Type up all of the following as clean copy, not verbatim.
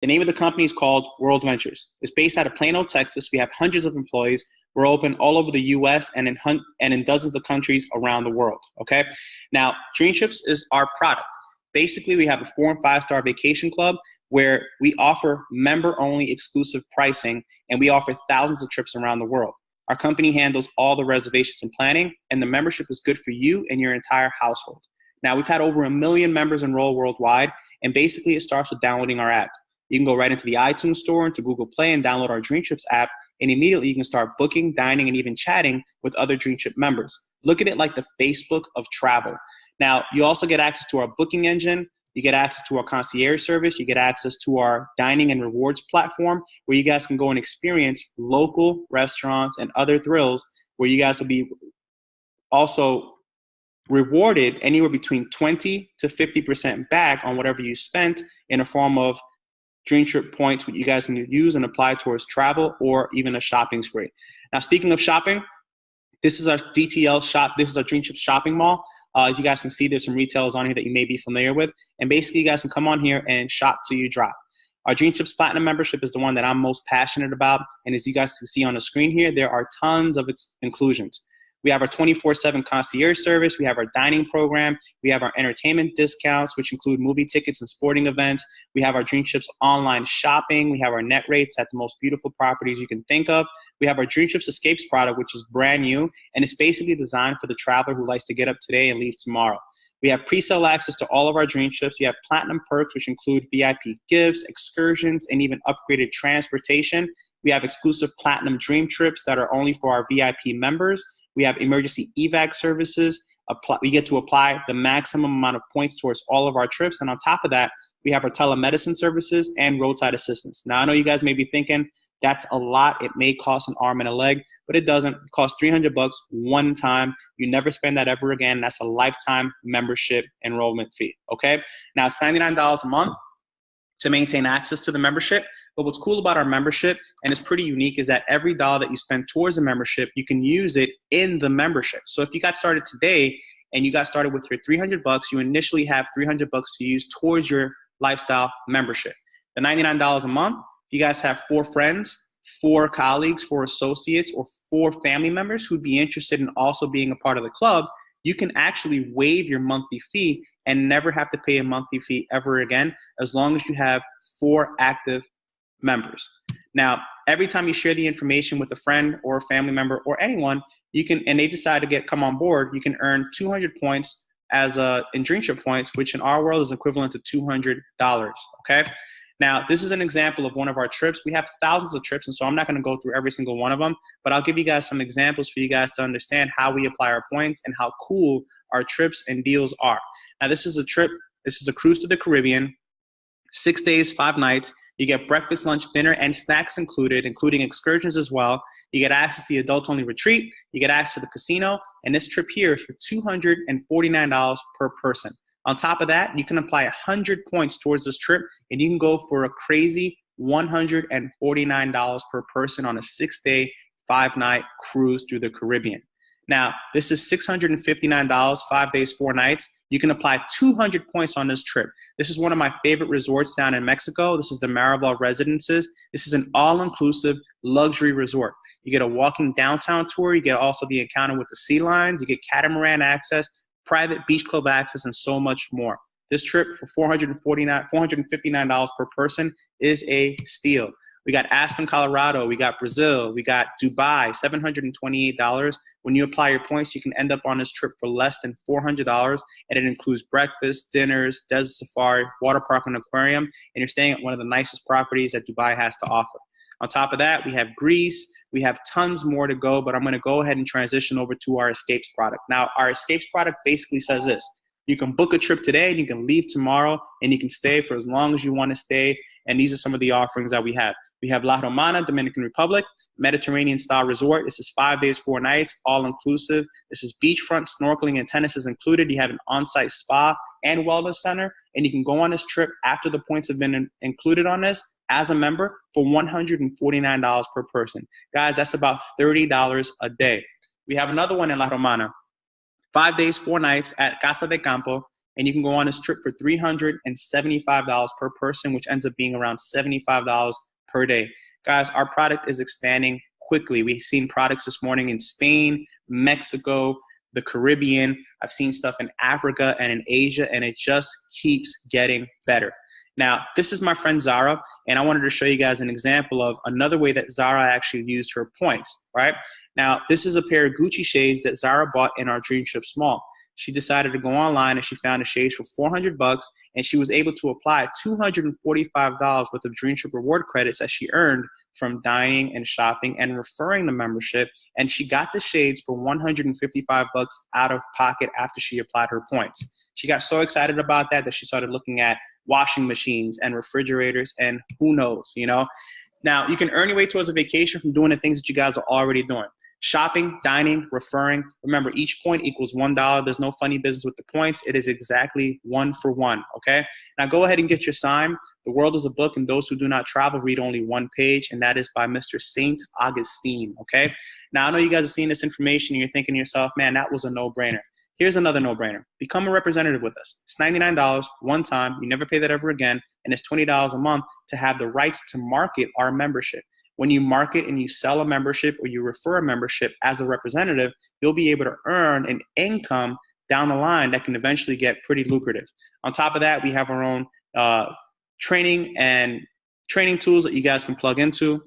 The name of the company is called World Ventures. It's based out of Plano, Texas. We have hundreds of employees. We're open all over the U.S. and in dozens of countries around the world, okay? Now, Dream Trips is our product. Basically, we have a 4- and 5-star vacation club where we offer member-only exclusive pricing, and we offer thousands of trips around the world. Our company handles all the reservations and planning, and the membership is good for you and your entire household. Now, we've had over 1 million members enroll worldwide, and basically it starts with downloading our app. You can go right into the iTunes store, into Google Play, and download our Dream Trips app, and immediately you can start booking, dining, and even chatting with other Dream Trip members. Look at it like the Facebook of travel. Now, you also get access to our booking engine. You get access to our concierge service. You get access to our dining and rewards platform where you guys can go and experience local restaurants and other thrills where you guys will be also rewarded anywhere between 20 to 50% back on whatever you spent in a form of Dream Trip points, which you guys can use and apply towards travel or even a shopping spree. Now, speaking of shopping, this is our DTL shop. This is our Dream Trip shopping mall. As you guys can see, there's some retailers on here that you may be familiar with. And basically, you guys can come on here and shop till you drop. Our Dream Trips Platinum membership is the one that I'm most passionate about. And as you guys can see on the screen here, there are tons of its inclusions. We have our 24/7 concierge service. We have our dining program. We have our entertainment discounts, which include movie tickets and sporting events. We have our Dream Trips online shopping. We have our net rates at the most beautiful properties you can think of. We have our Dream Trips Escapes product, which is brand new, and it's basically designed for the traveler who likes to get up today and leave tomorrow. We have pre-sale access to all of our Dream Trips. We have platinum perks, which include VIP gifts, excursions, and even upgraded transportation. We have exclusive platinum Dream Trips that are only for our VIP members. We have emergency evac services. We get to apply the maximum amount of points towards all of our trips. And on top of that, we have our telemedicine services and roadside assistance. Now, I know you guys may be thinking that's a lot. It may cost an arm and a leg, but it doesn't. It costs $300 one time. You never spend that ever again. That's a lifetime membership enrollment fee, okay? Now, it's $99 a month to maintain access to the membership. But what's cool about our membership, and it's pretty unique, is that every dollar that you spend towards the membership, you can use it in the membership. So if you got started today and you got started with your $300, you initially have $300 to use towards your lifestyle membership. The $99 a month, you guys have 4 friends, 4 colleagues, 4 associates, or 4 family members who'd be interested in also being a part of the club, you can actually waive your monthly fee and never have to pay a monthly fee ever again, as long as you have 4 active members. Now, every time you share the information with a friend or a family member or anyone, you can, and they decide to come on board, you can earn 200 points in Dream Trip points, which in our world is equivalent to $200, okay? Now, this is an example of one of our trips. We have thousands of trips, and so I'm not gonna go through every single one of them, but I'll give you guys some examples for you guys to understand how we apply our points and how cool our trips and deals are. Now, this is a trip, this is a cruise to the Caribbean, 6 days, 5 nights. You get breakfast, lunch, dinner, and snacks included, including excursions as well. You get access to the adults-only retreat. You get access to the casino. And this trip here is for $249 per person. On top of that, you can apply 100 points towards this trip, and you can go for a crazy $149 per person on a 6-day, 5-night cruise through the Caribbean. Now, this is $659, 5 days, 4 nights. You can apply 200 points on this trip. This is one of my favorite resorts down in Mexico. This is the Maraval Residences. This is an all-inclusive luxury resort. You get a walking downtown tour. You get also the encounter with the sea lions. You get catamaran access, private beach club access, and so much more. This trip for $459 per person is a steal. We got Aspen, Colorado. We got Brazil. We got Dubai, $728. When you apply your points, you can end up on this trip for less than $400, and it includes breakfast, dinners, desert safari, water park, and aquarium, and you're staying at one of the nicest properties that Dubai has to offer. On top of that, we have Greece. We have tons more to go, but I'm going to go ahead and transition over to our Escapes product. Now, our Escapes product basically says this. You can book a trip today, and you can leave tomorrow, and you can stay for as long as you want to stay, and these are some of the offerings that we have. We have La Romana, Dominican Republic, Mediterranean-style resort. This is 5 days, 4 nights, all-inclusive. This is beachfront, snorkeling, and tennis is included. You have an on-site spa and wellness center, and you can go on this trip after the points have been included on this as a member for $149 per person. Guys, that's about $30 a day. We have another one in La Romana, 5 days, 4 nights at Casa de Campo, and you can go on this trip for $375 per person, which ends up being around $75 per day. Guys, our product is expanding quickly. We've seen products this morning in Spain, Mexico, the Caribbean. I've seen stuff in Africa and in Asia, and it just keeps getting better. Now, this is my friend Zara, and I wanted to show you guys an example of another way that Zara actually used her points, right? Now, this is a pair of Gucci shades that Zara bought in our Dream Trips Mall. She decided to go online and she found the shades for $400, and she was able to apply $245 worth of Dream Trip reward credits that she earned from dining and shopping and referring the membership. And she got the shades for $155 out of pocket after she applied her points. She got so excited about that she started looking at washing machines and refrigerators and who knows, you know. Now, you can earn your way towards a vacation from doing the things that you guys are already doing. Shopping, dining, referring. Remember, each point equals $1. There's no funny business with the points. It is exactly 1 for 1, okay? Now go ahead and get your sign. The World is a Book, and those who do not travel read only one page, and that is by Mr. Saint Augustine, okay? Now, I know you guys are seeing this information, and you're thinking to yourself, man, that was a no-brainer. Here's another no-brainer. Become a representative with us. It's $99 one time. You never pay that ever again, and it's $20 a month to have the rights to market our membership. When you market and you sell a membership or you refer a membership as a representative, you'll be able to earn an income down the line that can eventually get pretty lucrative. On top of that, we have our own training tools that you guys can plug into.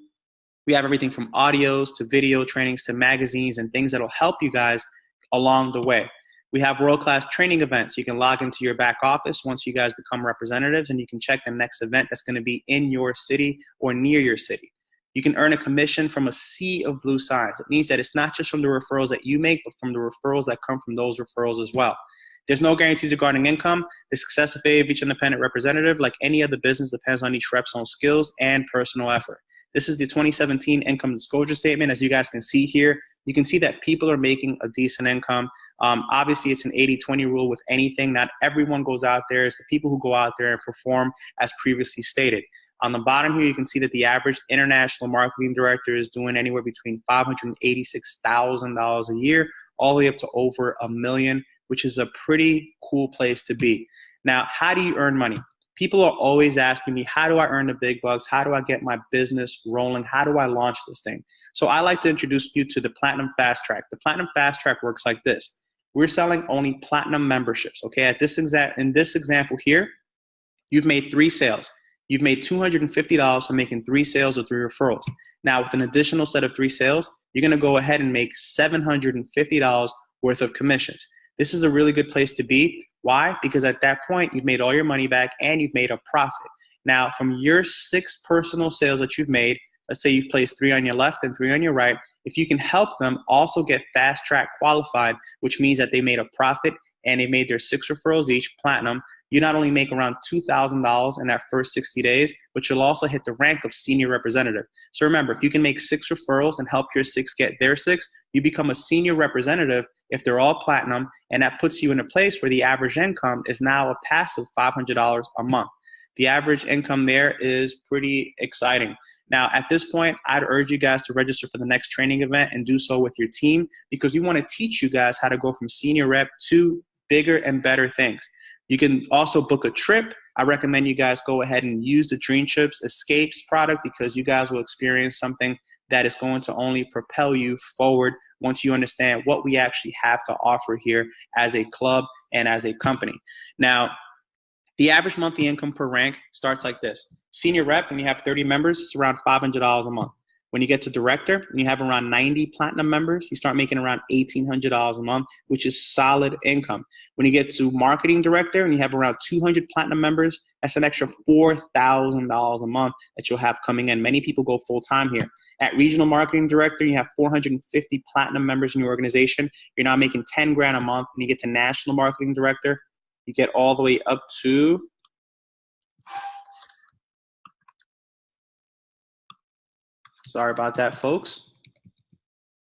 We have everything from audios to video trainings to magazines and things that'll help you guys along the way. We have world-class training events. You can log into your back office once you guys become representatives, and you can check the next event that's going to be in your city or near your city. You can earn a commission from a sea of blue signs. It means that it's not just from the referrals that you make, but from the referrals that come from those referrals as well. There's no guarantees regarding income. The success of each independent representative, like any other business, depends on each rep's own skills and personal effort. This is the 2017 income disclosure statement. As you guys can see here, you can see that people are making a decent income. Obviously, it's an 80-20 rule with anything. Not everyone goes out there. It's the people who go out there and perform as previously stated. On the bottom here, you can see that the average international marketing director is doing anywhere between $586,000 a year, all the way up to over $1 million, which is a pretty cool place to be. Now, how do you earn money? People are always asking me, how do I earn the big bucks? How do I get my business rolling? How do I launch this thing? So I like to introduce you to the Platinum Fast Track. The Platinum Fast Track works like this. We're selling only platinum memberships, okay? In this example here, you've made 3 sales. You've made $250 from making 3 sales or 3 referrals. Now, with an additional set of 3 sales, you're going to go ahead and make $750 worth of commissions. This is a really good place to be. Why? Because at that point, you've made all your money back and you've made a profit. Now, from your 6 personal sales that you've made, let's say you've placed 3 on your left and 3 on your right, if you can help them also get fast track qualified, which means that they made a profit and they made their 6 referrals each platinum, you not only make around $2,000 in that first 60 days, but you'll also hit the rank of senior representative. So remember, if you can make 6 referrals and help your 6 get their 6, you become a senior representative if they're all platinum, and that puts you in a place where the average income is now a passive $500 a month. The average income there is pretty exciting. Now, at this point, I'd urge you guys to register for the next training event and do so with your team, because we want to teach you guys how to go from senior rep to bigger and better things. You can also book a trip. I recommend you guys go ahead and use the Dream Trips Escapes product, because you guys will experience something that is going to only propel you forward once you understand what we actually have to offer here as a club and as a company. Now, the average monthly income per rank starts like this. Senior rep, when you have 30 members, it's around $500 a month. When you get to director and you have around 90 platinum members, you start making around $1,800 a month, which is solid income. When you get to marketing director and you have around 200 platinum members, that's an extra $4,000 a month that you'll have coming in. Many people go full time here. At regional marketing director, you have 450 platinum members in your organization. You're now making 10 grand a month. When you get to national marketing director, you get all the way up to sorry about that, folks.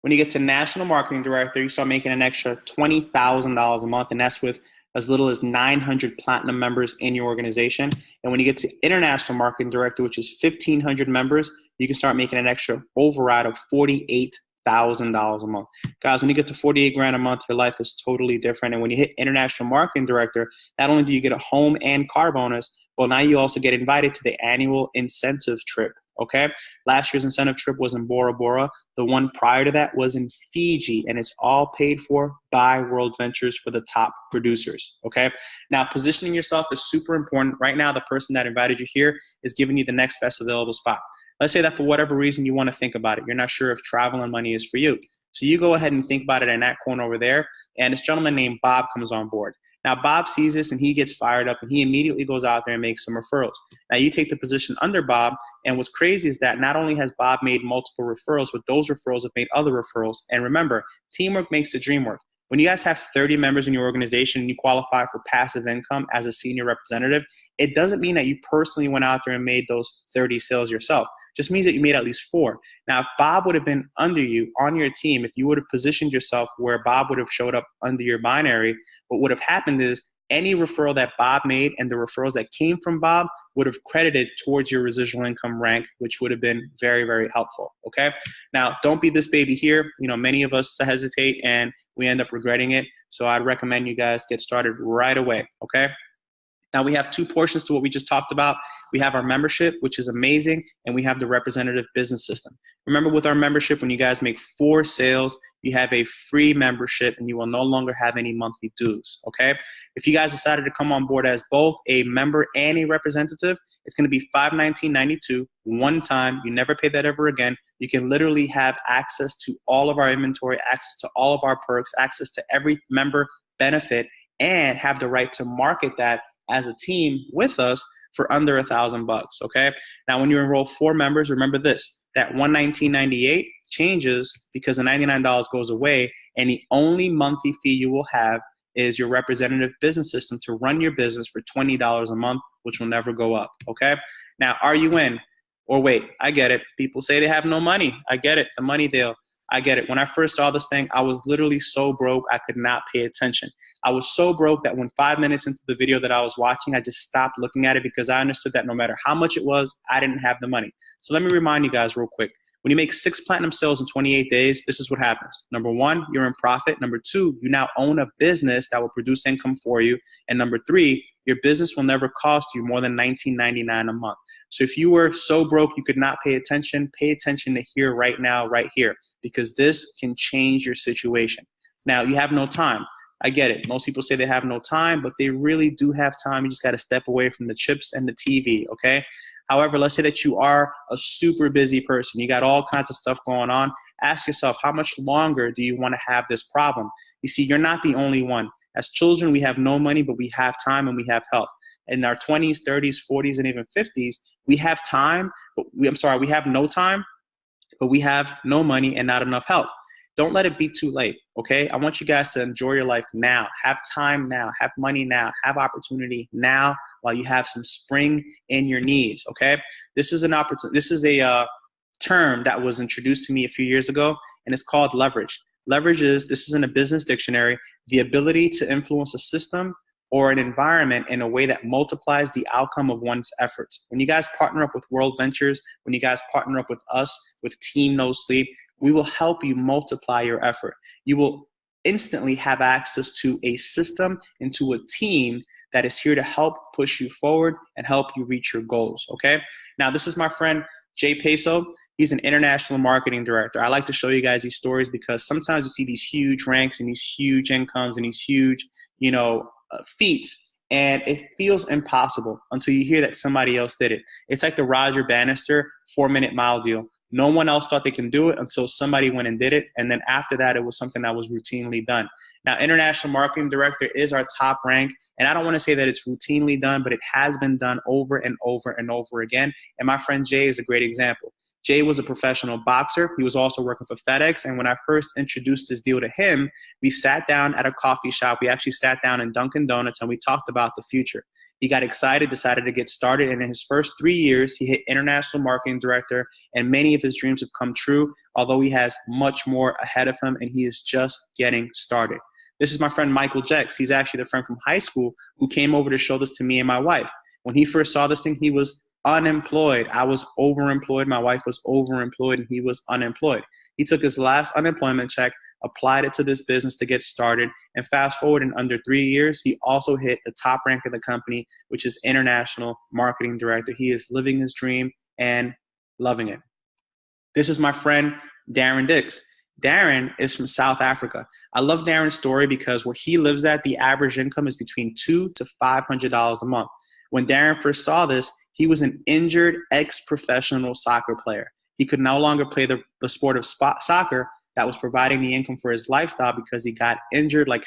When you get to national marketing director, you start making an extra $20,000 a month, and that's with as little as 900 platinum members in your organization. And when you get to international marketing director, which is 1,500 members, you can start making an extra override of $48,000 $1,000 a month. Guys, when you get to 48 grand a month, your life is totally different. And when you hit international marketing director, not only do you get a home and car bonus, well, now you also get invited to the annual incentive trip. Okay. Last year's incentive trip was in Bora Bora. The one prior to that was in Fiji, and it's all paid for by World Ventures for the top producers. Okay. Now, positioning yourself is super important. Right now, the person that invited you here is giving you the next best available spot. Let's say that for whatever reason you want to think about it. You're not sure if travel and money is for you. So you go ahead and think about it in that corner over there. And this gentleman named Bob comes on board. Now, Bob sees this and he gets fired up and he immediately goes out there and makes some referrals. Now, you take the position under Bob, and what's crazy is that not only has Bob made multiple referrals, but those referrals have made other referrals. And remember, teamwork makes the dream work. When you guys have 30 members in your organization and you qualify for passive income as a senior representative, it doesn't mean that you personally went out there and made those 30 sales yourself. Just means that you made at least 4. Now, if Bob would have been under you on your team, if you would have positioned yourself where Bob would have showed up under your binary, what would have happened is any referral that Bob made and the referrals that came from Bob would have credited towards your residual income rank, which would have been very, very helpful. Okay. Now, don't be this baby here. You know, many of us hesitate and we end up regretting it. So I'd recommend you guys get started right away. Okay. Now, we have 2 portions to what we just talked about. We have our membership, which is amazing, and we have the representative business system. Remember, with our membership, when you guys make 4 sales, you have a free membership and you will no longer have any monthly dues, okay? If you guys decided to come on board as both a member and a representative, it's going to be $519.92 one time. You never pay that ever again. You can literally have access to all of our inventory, access to all of our perks, access to every member benefit, and have the right to market that as a team with us for under $1,000, okay? Now, when you enroll 4 members, remember this, that $119.98 changes because the $99 goes away, and the only monthly fee you will have is your representative business system to run your business for $20 a month, which will never go up, okay? Now, are you in? Or wait, I get it. People say they have no money. I get it, the money deal. I get it. When I first saw this thing, I was literally so broke, I could not pay attention. I was so broke that when 5 minutes into the video that I was watching, I just stopped looking at it because I understood that no matter how much it was, I didn't have the money. So let me remind you guys real quick. When you make 6 platinum sales in 28 days, this is what happens. Number 1, you're in profit. Number 2, you now own a business that will produce income for you. And number 3, your business will never cost you more than $19.99 a month. So if you were so broke you could not pay attention to here right now, right here, because this can change your situation. Now, you have no time. I get it. Most people say they have no time, but they really do have time. You just got to step away from the chips and the TV, okay? However, let's say that you are a super busy person. You got all kinds of stuff going on. Ask yourself, how much longer do you want to have this problem? You see, you're not the only one. As children, we have no money, but we have time and we have health. In our 20s, 30s, 40s, and even 50s, we have time, but we have no time, but we have no money and not enough health. Don't let it be too late, okay? I want you guys to enjoy your life now. Have time now. Have money now. Have opportunity now while you have some spring in your knees, okay? This is an opportunity. This is a term that was introduced to me a few years ago, and it's called leverage. Leverage is, this is in a business dictionary, the ability to influence a system or an environment in a way that multiplies the outcome of one's efforts. When you guys partner up with World Ventures, when you guys partner up with us, with Team No Sleep, we will help you multiply your effort. You will instantly have access to a system and to a team that is here to help push you forward and help you reach your goals, okay? Now, this is my friend, Jay Peso. He's an international marketing director. I like to show you guys these stories because sometimes you see these huge ranks and these huge incomes and these huge, feats, and it feels impossible until you hear that somebody else did it. It's like the Roger Bannister 4-minute mile deal. No one else thought they can do it until somebody went and did it. And then after that, it was something that was routinely done. Now, international marketing director is our top rank. And I don't want to say that it's routinely done, but it has been done over and over and over again. And my friend Jay is a great example. Jay was a professional boxer. He was also working for FedEx. And when I first introduced this deal to him, we sat down at a coffee shop. We actually sat down in Dunkin' Donuts and we talked about the future. He got excited, decided to get started. And in his first 3 years, he hit international marketing director, and many of his dreams have come true, although he has much more ahead of him and he is just getting started. This is my friend Michael Jex. He's actually the friend from high school who came over to show this to me and my wife. When he first saw this thing, he was unemployed. I was overemployed. My wife was overemployed and he was unemployed. He took his last unemployment check, applied it to this business to get started, and fast forward, in under 3 years, he also hit the top rank of the company, which is International Marketing Director. He is living his dream and loving it. This is my friend, Darren Dix. Darren is from South Africa. I love Darren's story because where he lives at, the average income is between $200 to $500 a month. When Darren first saw this, he was an injured ex-professional soccer player. He could no longer play the sport of soccer that was providing the income for his lifestyle because he got injured like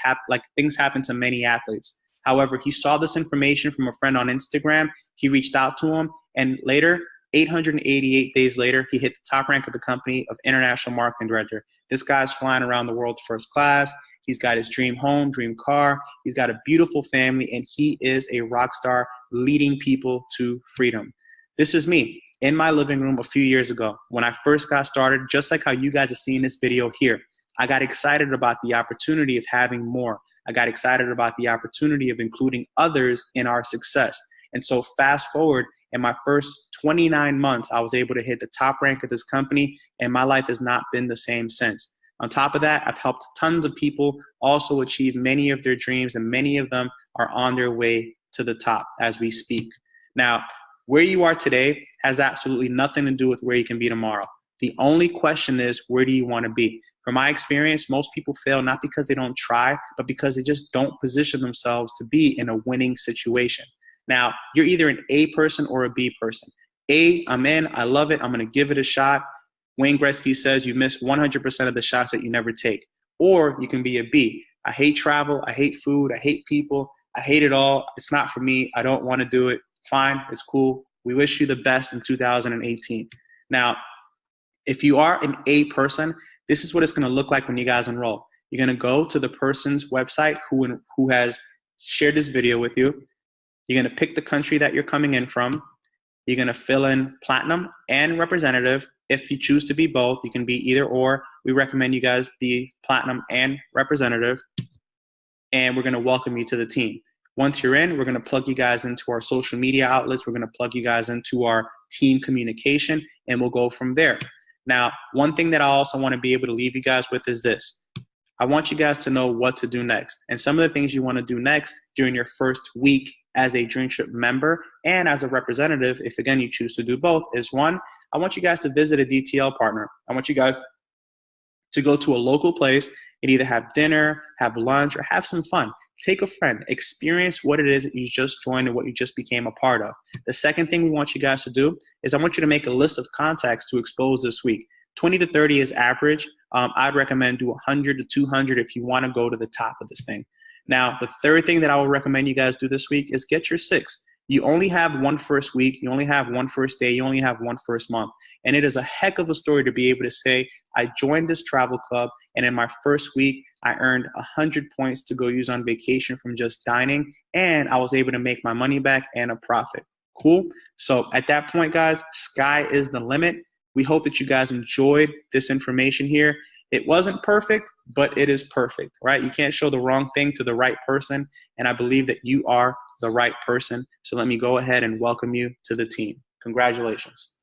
things happen to many athletes. However, he saw this information from a friend on Instagram. He reached out to him, and later, 888 days later, he hit the top rank of the company of International Marketing Director. This guy's flying around the world first class. He's got his dream home, dream car. He's got a beautiful family, and he is a rock star leading people to freedom. This is me in my living room a few years ago when I first got started, just like how you guys are seeing this video here. I got excited about the opportunity of having more. I got excited about the opportunity of including others in our success. And so fast forward, in my first 29 months, I was able to hit the top rank of this company, and my life has not been the same since. On top of that, I've helped tons of people also achieve many of their dreams, and many of them are on their way to the top as we speak. Now, where you are today has absolutely nothing to do with where you can be tomorrow. The only question is, where do you want to be? From my experience, most people fail not because they don't try, but because they just don't position themselves to be in a winning situation. Now, you're either an A person or a B person. A, I'm in, I love it, I'm going to give it a shot. Wayne Gretzky says you miss 100% of the shots that you never take. Or you can be a B. I hate travel, I hate food, I hate people, I hate it all. It's not for me, I don't want to do it. Fine, it's cool. We wish you the best in 2018. Now, if you are an A person, this is what it's going to look like when you guys enroll. You're going to go to the person's website who has shared this video with you. You're going to pick the country that you're coming in from. You're going to fill in platinum and representative. If you choose to be both, you can be either or. We recommend you guys be platinum and representative. And we're going to welcome you to the team. Once you're in, we're going to plug you guys into our social media outlets. We're going to plug you guys into our team communication, and we'll go from there. Now, one thing that I also want to be able to leave you guys with is this. I want you guys to know what to do next. And some of the things you want to do next during your first week as a Dreamship member and as a representative, if again you choose to do both, is one, I want you guys to visit a DTL partner. I want you guys to go to a local place and either have dinner, have lunch, or have some fun. Take a friend, experience what it is that you just joined and what you just became a part of. The second thing we want you guys to do is I want you to make a list of contacts to expose this week. 20 to 30 is average. I'd recommend do 100 to 200 if you want to go to the top of this thing. Now, the third thing that I will recommend you guys do this week is get your 6. You only have one first week, you only have one first day, you only have one first month. And it is a heck of a story to be able to say, I joined this travel club, and in my first week, I earned 100 points to go use on vacation from just dining, and I was able to make my money back and a profit. Cool? So at that point, guys, sky is the limit. We hope that you guys enjoyed this information here. It wasn't perfect, but it is perfect, right? You can't show the wrong thing to the right person, and I believe that you are the right person. So let me go ahead and welcome you to the team. Congratulations.